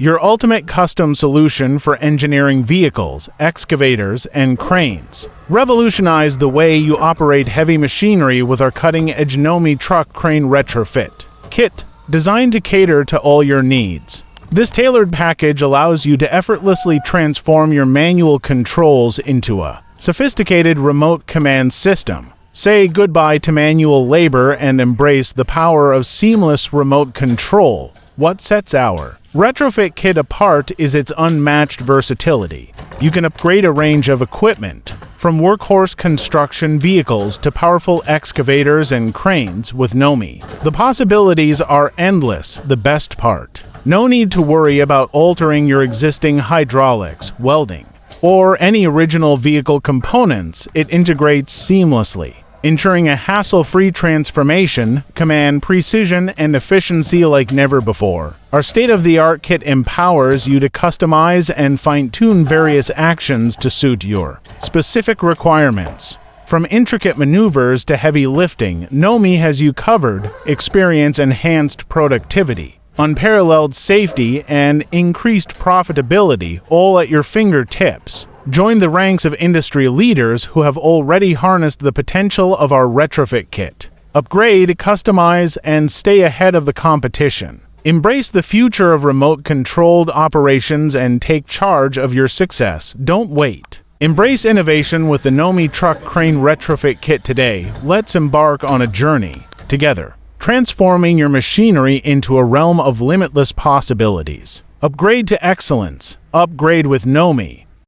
your ultimate custom solution for engineering vehicles, excavators, and cranes. Revolutionize the way you operate heavy machinery with our cutting-edge Nomi truck crane retrofit kit, designed to cater to all your needs. This tailored package allows you to effortlessly transform your manual controls into a sophisticated remote command system. Say goodbye to manual labor and embrace the power of seamless remote control. What sets our Retrofit kit apart is its unmatched versatility. You can upgrade a range of equipment, from workhorse construction vehicles to powerful excavators and cranes with Nomi. The possibilities are endless. The best part: no need to worry about altering your existing hydraulics, welding, or any original vehicle components. It integrates seamlessly, ensuring a hassle-free transformation, command precision and efficiency like never before. Our state-of-the-art kit empowers you to customize and fine-tune various actions to suit your specific requirements. From intricate maneuvers to heavy lifting, Nomi has you covered. Experience enhanced productivity, unparalleled safety, and increased profitability, all at your fingertips. Join the ranks of industry leaders who have already harnessed the potential of our retrofit kit. Upgrade, customize, and stay ahead of the competition. Embrace the future of remote-controlled operations and take charge of your success. Don't wait. Embrace innovation with the Nomi Truck Crane Retrofit Kit today. Let's embark on a journey together, transforming your machinery into a realm of limitless possibilities. Upgrade to excellence. Upgrade with Nomi.